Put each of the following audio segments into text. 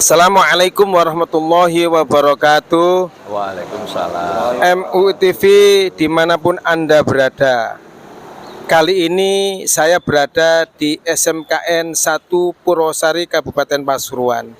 Assalamualaikum warahmatullahi wabarakatuh. Waalaikumsalam. MUTV dimanapun Anda berada. Kali ini saya berada di SMKN 1 Purwosari Kabupaten Pasuruan.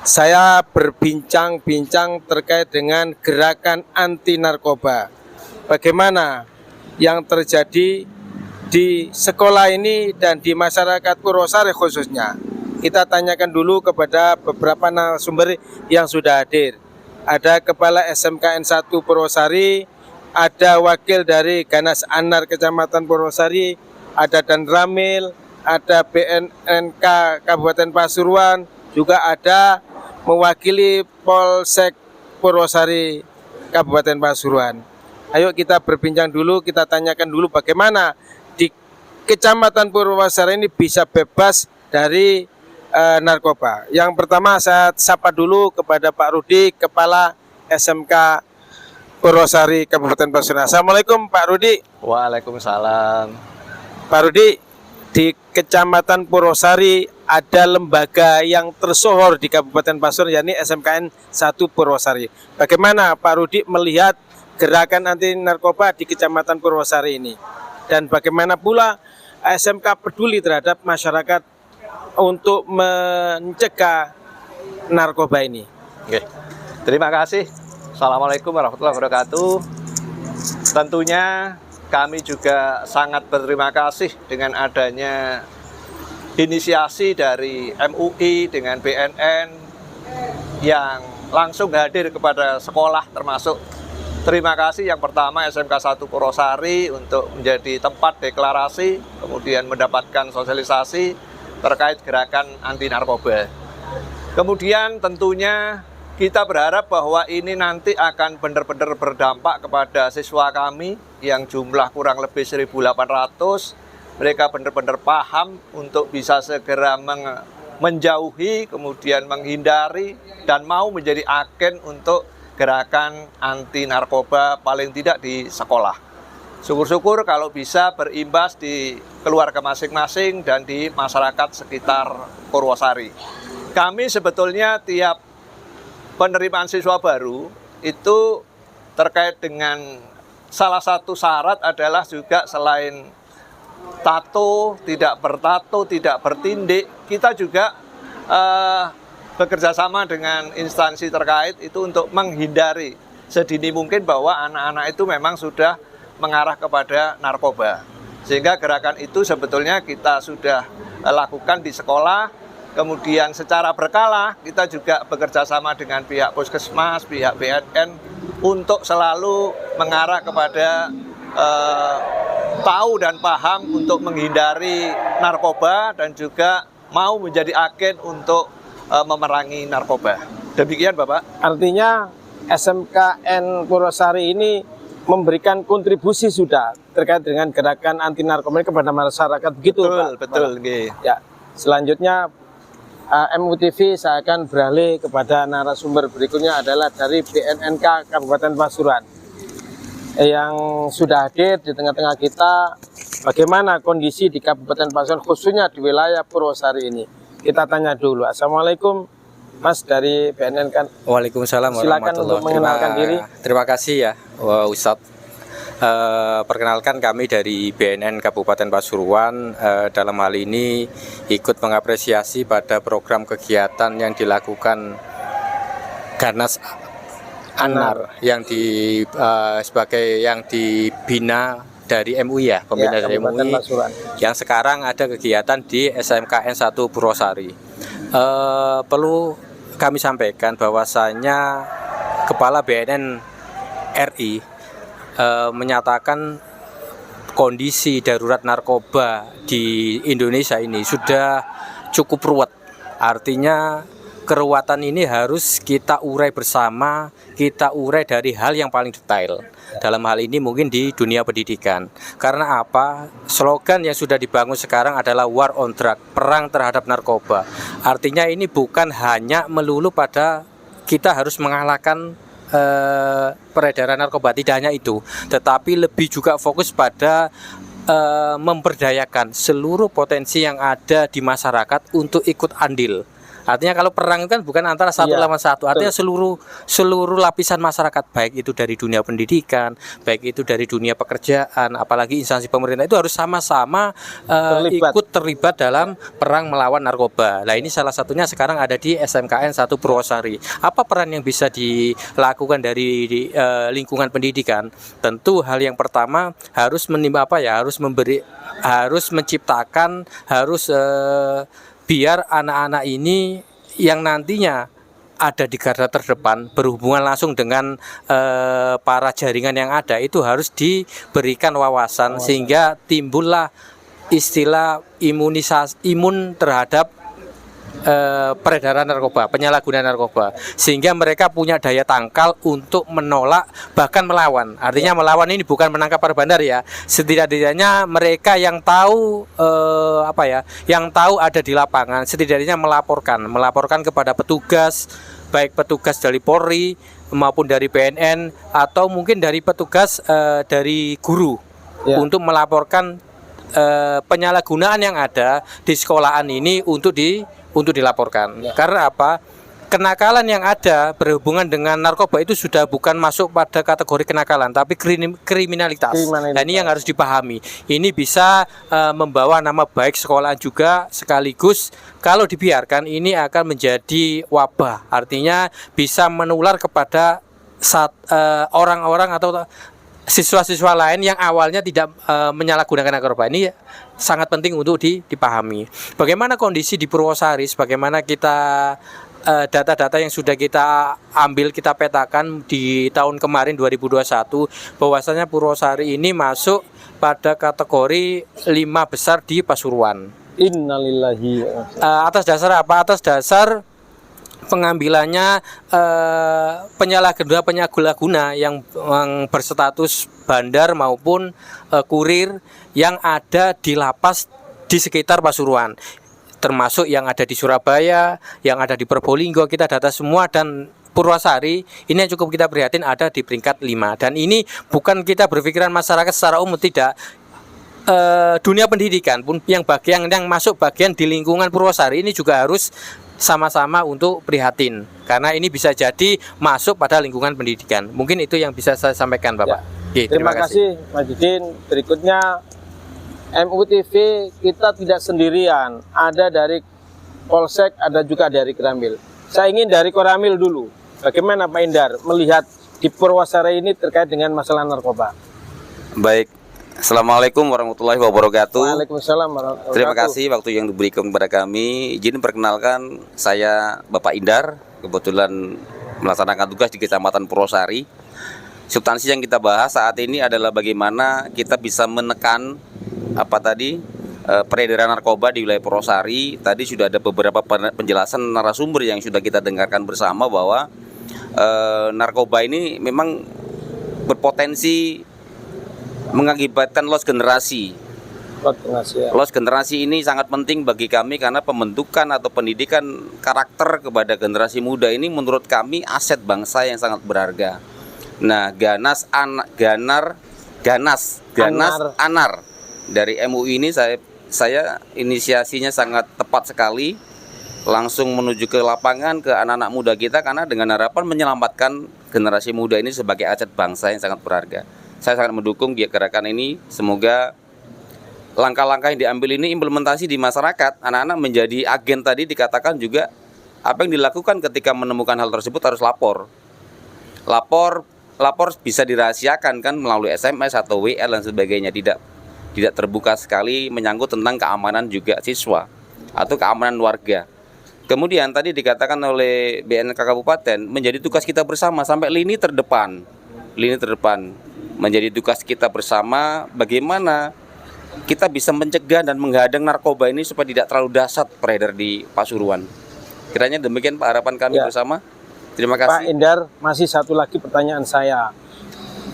Saya berbincang-bincang terkait dengan gerakan anti narkoba. Bagaimana yang terjadi di sekolah ini dan di masyarakat Purwosari khususnya. Kita tanyakan dulu kepada beberapa narasumber yang sudah hadir. Ada Kepala SMKN 1 Purwosari, ada wakil dari Ganas Anar Kecamatan Purwosari, ada Dan Ramil, ada BNNK Kabupaten Pasuruan, juga ada mewakili Polsek Purwosari Kabupaten Pasuruan. Ayo kita berbincang dulu, kita tanyakan dulu bagaimana di Kecamatan Purwosari ini bisa bebas dari narkoba. Yang pertama saya sapa dulu kepada Pak Rudi, Kepala SMK Purwosari Kabupaten Pasuruan. Assalamualaikum Pak Rudi. Waalaikumsalam. Pak Rudi, di Kecamatan Purwosari ada lembaga yang tersohor di Kabupaten Pasuruan, yakni SMKN 1 Purwosari. Bagaimana Pak Rudi melihat gerakan anti narkoba di Kecamatan Purwosari ini? Dan bagaimana pula SMK peduli terhadap masyarakat untuk mencegah narkoba ini? Oke. Terima kasih. Assalamualaikum warahmatullahi wabarakatuh. Tentunya kami juga sangat berterima kasih dengan adanya inisiasi dari MUI dengan BNN yang langsung hadir kepada sekolah, termasuk terima kasih yang pertama SMK 1 Purwosari untuk menjadi tempat deklarasi, kemudian mendapatkan sosialisasi terkait gerakan anti narkoba. Kemudian tentunya kita berharap bahwa ini nanti akan benar-benar berdampak kepada siswa kami yang jumlah kurang lebih 1.800. Mereka benar-benar paham untuk bisa segera menjauhi, kemudian menghindari, dan mau menjadi agen untuk gerakan anti narkoba paling tidak di sekolah. Syukur-syukur kalau bisa berimbas di keluarga masing-masing dan di masyarakat sekitar Purwosari. Kami sebetulnya tiap penerimaan siswa baru itu terkait dengan salah satu syarat adalah juga selain tato, tidak bertato, tidak bertindik, kita juga bekerja sama dengan instansi terkait itu untuk menghindari sedini mungkin bahwa anak-anak itu memang sudah mengarah kepada narkoba. Sehingga gerakan itu sebetulnya kita sudah lakukan di sekolah. Kemudian secara berkala kita juga bekerja sama dengan pihak Puskesmas, pihak BNN untuk selalu mengarah kepada tahu dan paham untuk menghindari narkoba dan juga mau menjadi agen untuk memerangi narkoba. Demikian Bapak. Artinya SMKN Purwosari ini memberikan kontribusi sudah terkait dengan gerakan anti narkoba kepada masyarakat, begitu Pak? Betul. Ya, selanjutnya MUTV saya akan beralih kepada narasumber berikutnya adalah dari BNNK Kabupaten Pasuruan yang sudah hadir di tengah-tengah kita. Bagaimana kondisi di Kabupaten Pasuruan khususnya di wilayah Purwosari ini? Kita tanya dulu. Assalamualaikum Mas dari BNN. Waalaikumsalam Silakan untuk mengenalkan diri. Terima kasih ya Ustadz. Perkenalkan kami dari BNN Kabupaten Pasuruan dalam hal ini ikut mengapresiasi pada program kegiatan yang dilakukan Ganas Anar yang sebagai yang dibina dari MUI ya, pembina dari MUI Pasuruan. Yang sekarang ada kegiatan di SMKN 1 Purwosari. Perlu kami sampaikan bahwasanya Kepala BNN RI menyatakan kondisi darurat narkoba di Indonesia ini sudah cukup ruwet. Artinya keruwetan ini harus kita urai bersama, kita urai dari hal yang paling detail. Dalam hal ini mungkin di dunia pendidikan. Karena apa? Slogan yang sudah dibangun sekarang adalah war on drug, perang terhadap narkoba. Artinya ini bukan hanya melulu pada kita harus mengalahkan peredaran narkoba, tidak hanya itu, tetapi lebih juga fokus pada memberdayakan seluruh potensi yang ada di masyarakat untuk ikut andil. Artinya kalau perang itu kan bukan antara satu Iya, lawan satu. Artinya betul. seluruh lapisan masyarakat, baik itu dari dunia pendidikan, baik itu dari dunia pekerjaan, apalagi instansi pemerintah itu harus sama-sama ikut terlibat dalam perang melawan narkoba. Nah, ini salah satunya sekarang ada di SMKN 1 Purwosari. Apa peran yang bisa dilakukan dari lingkungan pendidikan? Tentu hal yang pertama harus harus menciptakan, biar anak-anak ini yang nantinya ada di garda terdepan berhubungan langsung dengan para jaringan yang ada, itu harus diberikan wawasan sehingga timbullah istilah imun terhadap peredaran narkoba, penyalahgunaan narkoba, sehingga mereka punya daya tangkal untuk menolak bahkan melawan. Artinya melawan ini bukan menangkap para bandar ya, setidaknya mereka yang tahu yang tahu ada di lapangan, setidaknya melaporkan kepada petugas, baik petugas dari Polri maupun dari BNN atau mungkin dari petugas dari guru untuk melaporkan penyalahgunaan yang ada di sekolahan ini untuk dilaporkan. Karena apa? Kenakalan yang ada berhubungan dengan narkoba itu sudah bukan masuk pada kategori kenakalan, tapi kriminalitas. Dan ini yang harus dipahami. Ini bisa membawa nama baik sekolahan juga, sekaligus kalau dibiarkan ini akan menjadi wabah. Artinya bisa menular kepada orang-orang atau siswa-siswa lain yang awalnya tidak menyalahgunakan narkoba. Ini sangat penting untuk dipahami. Bagaimana kondisi di Purwosari, sebagaimana kita data-data yang sudah kita ambil, kita petakan di tahun kemarin 2021, bahwasanya Purwosari ini masuk pada kategori 5 besar di Pasuruan. Innalillahi. Atas dasar apa? Atas dasar pengambilannya penyalahguna yang berstatus bandar maupun kurir yang ada di lapas di sekitar Pasuruan, termasuk yang ada di Surabaya, yang ada di Probolinggo, kita data semua. Dan Purwosari ini yang cukup kita prihatin ada di peringkat 5. Dan ini bukan kita berpikiran masyarakat secara umum, tidak. Dunia pendidikan pun yang masuk bagian di lingkungan Purwosari ini juga harus sama-sama untuk prihatin, karena ini bisa jadi masuk pada lingkungan pendidikan. Mungkin itu yang bisa saya sampaikan, Bapak. Ya. Terima kasih, Mas Didin. Berikutnya MUTV kita tidak sendirian, ada dari Polsek, ada juga dari Koramil. Saya ingin dari Koramil dulu. Bagaimana Pak Indar melihat di Purwosari ini terkait dengan masalah narkoba? Baik, Assalamualaikum warahmatullahi wabarakatuh. Waalaikumsalam warahmatullahi wabarakatuh. Terima kasih waktu yang diberikan kepada kami. Izin perkenalkan, saya Bapak Indar, kebetulan melaksanakan tugas di Kecamatan Purwosari. Substansi yang kita bahas saat ini adalah bagaimana kita bisa menekan peredaran narkoba di wilayah Purwosari. Tadi sudah ada beberapa penjelasan narasumber yang sudah kita dengarkan bersama bahwa narkoba ini memang berpotensi mengakibatkan loss generasi. Loss generasi ini sangat penting bagi kami karena pembentukan atau pendidikan karakter kepada generasi muda ini menurut kami aset bangsa yang sangat berharga. Nah, Ganas Anar dari MUI ini saya inisiasinya sangat tepat sekali, langsung menuju ke lapangan ke anak-anak muda kita karena dengan harapan menyelamatkan generasi muda ini sebagai aset bangsa yang sangat berharga. Saya sangat mendukung gerakan ini. Semoga langkah-langkah yang diambil ini implementasi di masyarakat. Anak-anak menjadi agen tadi dikatakan juga. Apa yang dilakukan ketika menemukan hal tersebut harus lapor. Lapor bisa dirahasiakan kan melalui SMS atau WA dan sebagainya. Tidak terbuka sekali, menyangkut tentang keamanan juga siswa atau keamanan warga. Kemudian tadi dikatakan oleh BNK Kabupaten menjadi tugas kita bersama sampai lini terdepan menjadi tugas kita bersama bagaimana kita bisa mencegah dan menghadang narkoba ini supaya tidak terlalu dahsyat beredar di Pasuruan. Kiranya demikian Pak harapan kami bersama. Terima kasih. Pak Indar, masih satu lagi pertanyaan saya.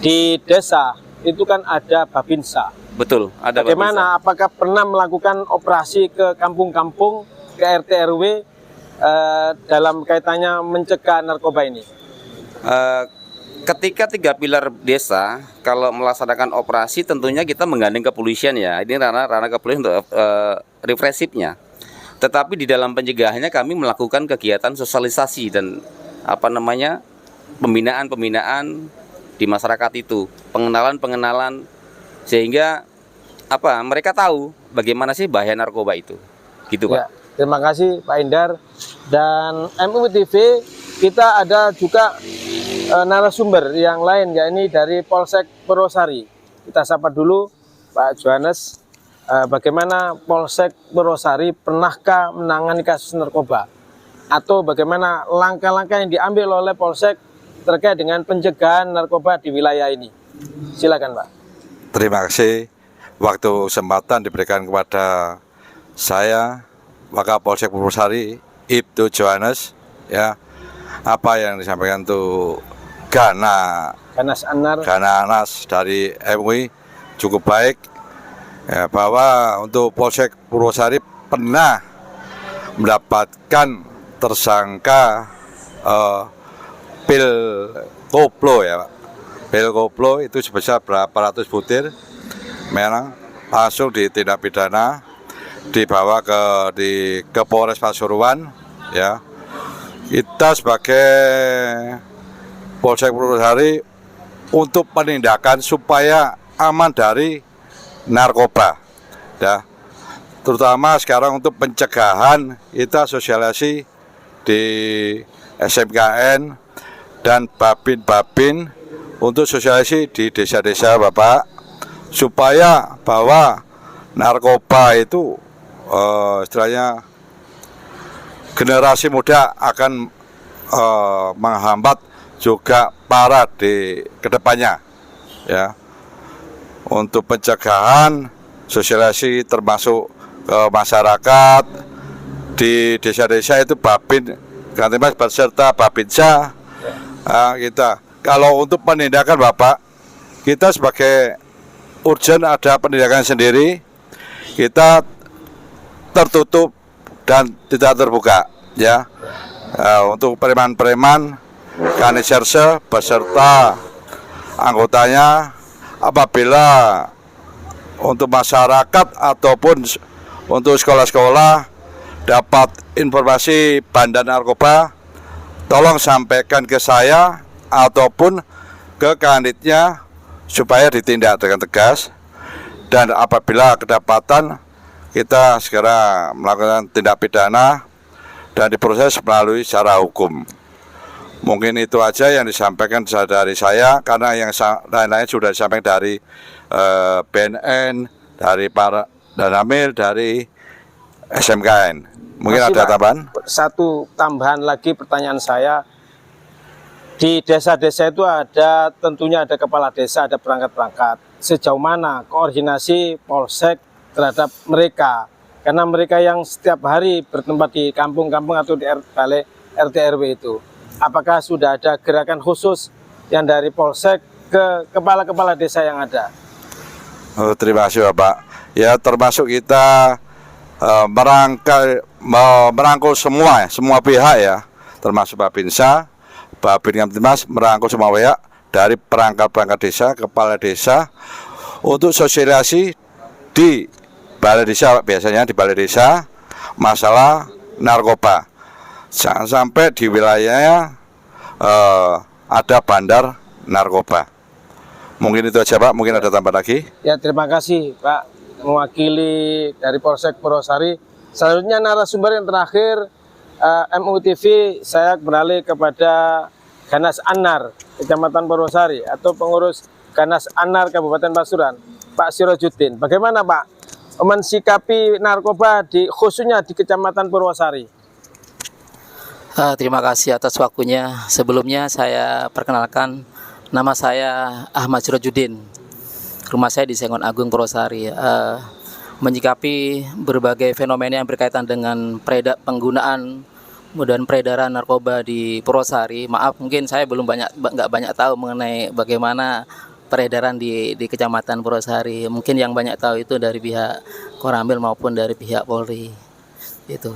Di desa itu kan ada Babinsa. Betul, ada bagaimana? Babinsa. Apakah pernah melakukan operasi ke kampung-kampung, ke RT RW dalam kaitannya mencegah narkoba ini? Ketika 3 pilar desa kalau melaksanakan operasi tentunya kita menggandeng kepolisian ya. Ini ranah kepolisian untuk represifnya. Tetapi di dalam pencegahannya kami melakukan kegiatan sosialisasi dan pembinaan di masyarakat itu, pengenalan sehingga mereka tahu bagaimana sih bahaya narkoba itu. Gitu, Pak. Ya, terima kasih Pak Indar. Dan MUI TV kita ada juga narasumber yang lain, yakni dari Polsek Purwosari. Kita sapa dulu Pak Johannes. Bagaimana Polsek Purwosari pernahkah menangani kasus narkoba? Atau bagaimana langkah-langkah yang diambil oleh Polsek terkait dengan pencegahan narkoba di wilayah ini? Silakan Pak. Terima kasih waktu kesempatan diberikan kepada saya, Wakapolsek Purwosari, Ibtu Johannes. Ya, apa yang disampaikan itu Ganas Anas dari MUI cukup baik. Ya, bahwa untuk Polsek Purwosari pernah mendapatkan tersangka pil koplo ya Pak. Pil koplo itu sebesar berapa ratus butir, memang langsung ditindak pidana, dibawa ke Polres Pasuruan. Ya, kita sebagai Polsek Purwosari untuk penindakan supaya aman dari narkoba, ya. Terutama sekarang untuk pencegahan kita sosialisasi di SMKN dan babin untuk sosialisasi di desa-desa Bapak, supaya bahwa narkoba itu istilahnya generasi muda akan menghambat juga parah di kedepannya, ya. Untuk pencegahan sosialisasi termasuk ke masyarakat di desa-desa itu babin Kantimas beserta babinsa. Kita kalau untuk penindakan Bapak, kita sebagai urgen ada penindakan sendiri, kita tertutup dan tidak terbuka, ya. Untuk preman-preman Kaniserse beserta anggotanya, apabila untuk masyarakat ataupun untuk sekolah-sekolah dapat informasi bandar narkoba, tolong sampaikan ke saya ataupun ke kanitnya supaya ditindak dengan tegas, dan apabila kedapatan kita segera melakukan tindak pidana dan diproses melalui secara hukum. Mungkin itu aja yang disampaikan dari saya, karena yang lain-lain sudah disampaikan dari BNN, dari para Danamil, dari SMKN. Mungkin Masih, ada Pak, tambahan? Satu tambahan lagi pertanyaan saya. Di desa-desa itu tentunya ada kepala desa, ada perangkat-perangkat. Sejauh mana koordinasi Polsek terhadap mereka? Karena mereka yang setiap hari bertempat di kampung-kampung atau di RT RW itu. Apakah sudah ada gerakan khusus yang dari Polsek ke kepala-kepala desa yang ada? Oh, terima kasih Bapak. Ya, termasuk kita merangkul semua pihak, ya, termasuk Babinsa, Babin Kamtibmas, merangkul semua pihak dari perangkat-perangkat desa, kepala desa, untuk sosialisasi di balai desa, biasanya di balai desa, masalah narkoba. Jangan sampai di wilayahnya ada bandar narkoba. Mungkin itu aja Pak, mungkin ada tambah lagi. Ya, terima kasih Pak, mewakili dari Polsek Purwosari. Selanjutnya narasumber yang terakhir, MUI TV, saya beralih kepada Ganas Anar, Kecamatan Purwosari, atau pengurus Ganas Anar Kabupaten Pasuruan, Pak Sirojudin. Bagaimana Pak mensikapi narkoba khususnya di Kecamatan Purwosari? Terima kasih atas waktunya. Sebelumnya saya perkenalkan, nama saya Ahmad Sirojudin. Rumah saya di Sengon Agung, Purwosari. Menyikapi berbagai fenomena yang berkaitan dengan penggunaan dan peredaran narkoba di Purwosari. Maaf, mungkin saya nggak banyak tahu mengenai bagaimana peredaran di Kecamatan Purwosari. Mungkin yang banyak tahu itu dari pihak Koramil maupun dari pihak Polri. Itu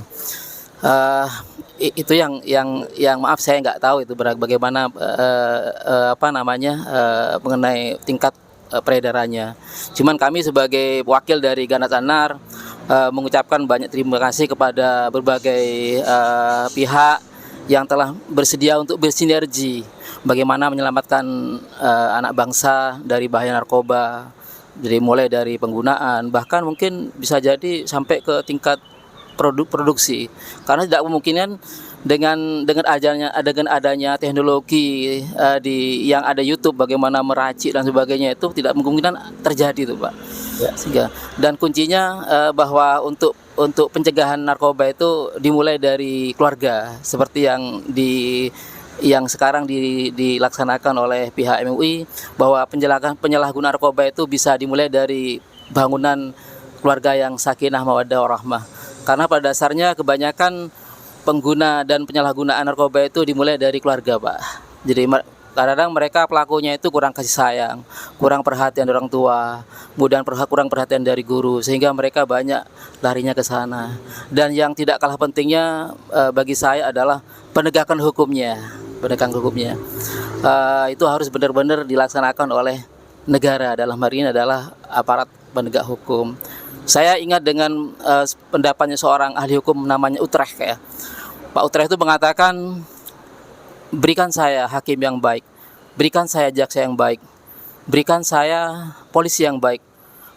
yang maaf saya nggak tahu itu bagaimana mengenai tingkat peredarannya. Cuman kami sebagai wakil dari Ganas Anar mengucapkan banyak terima kasih kepada berbagai pihak yang telah bersedia untuk bersinergi bagaimana menyelamatkan anak bangsa dari bahaya narkoba, jadi mulai dari penggunaan bahkan mungkin bisa jadi sampai ke tingkat produksi, karena tidak kemungkinan dengan adanya teknologi yang ada YouTube bagaimana meracik dan sebagainya itu tidak kemungkinan terjadi itu Pak. Ya. Sehingga dan kuncinya bahwa untuk pencegahan narkoba itu dimulai dari keluarga seperti yang sekarang dilaksanakan oleh pihak MUI, bahwa penyalahgunaan narkoba itu bisa dimulai dari bangunan keluarga yang sakinah mawaddah warahmah. Karena pada dasarnya kebanyakan pengguna dan penyalahgunaan narkoba itu dimulai dari keluarga, Pak. Jadi kadang-kadang mereka pelakunya itu kurang kasih sayang, kurang perhatian dari orang tua, kemudian kurang perhatian dari guru, sehingga mereka banyak larinya ke sana. Dan yang tidak kalah pentingnya bagi saya adalah penegakan hukumnya. Itu harus benar-benar dilaksanakan oleh negara, dalam hari ini adalah aparat penegak hukum. Saya ingat dengan pendapatnya seorang ahli hukum namanya Utrecht ya. Pak Utrecht itu mengatakan, berikan saya hakim yang baik, berikan saya jaksa yang baik, berikan saya polisi yang baik.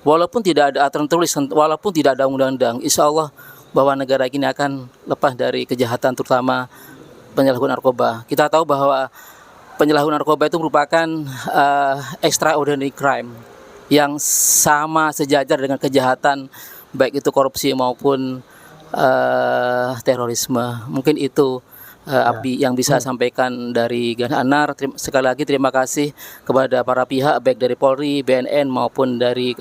Walaupun tidak ada aturan tertulis, walaupun tidak ada undang-undang, insya Allah bahwa negara ini akan lepas dari kejahatan, terutama penyalahgunaan narkoba. Kita tahu bahwa penyalahgunaan narkoba itu merupakan extraordinary crime yang sama sejajar dengan kejahatan, baik itu korupsi maupun terorisme. Mungkin itu Abdi yang bisa sampaikan dari Gananar. Sekali lagi terima kasih kepada para pihak baik dari Polri, BNN maupun dari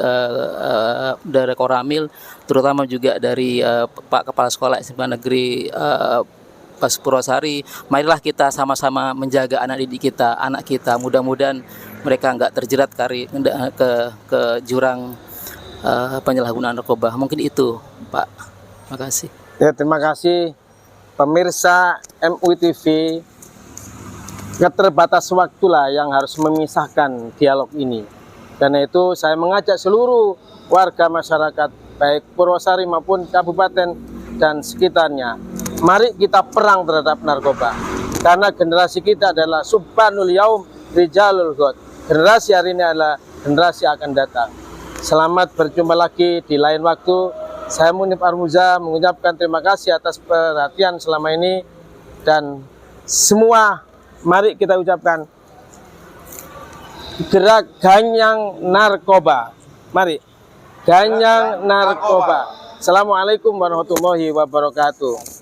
Koramil, terutama juga dari Pak Kepala Sekolah SMK Negeri Pas Purwosari. Marilah kita sama-sama menjaga anak didik kita, anak kita. Mudah-mudahan mereka nggak terjerat ke jurang penyalahgunaan narkoba. Mungkin itu, Pak. Terima kasih. Ya, terima kasih pemirsa MUI TV. Keterbatas waktulah yang harus memisahkan dialog ini. Karena itu saya mengajak seluruh warga masyarakat baik Purwosari maupun kabupaten dan sekitarnya, mari kita perang terhadap narkoba. Karena generasi kita adalah subhanul yaum rijalul ghad. Generasi hari ini adalah generasi akan datang. Selamat berjumpa lagi di lain waktu. Saya Munif Armuza mengucapkan terima kasih atas perhatian selama ini, dan semua mari kita ucapkan gerak ganyang narkoba. Mari ganyang narkoba. Assalamualaikum warahmatullahi wabarakatuh.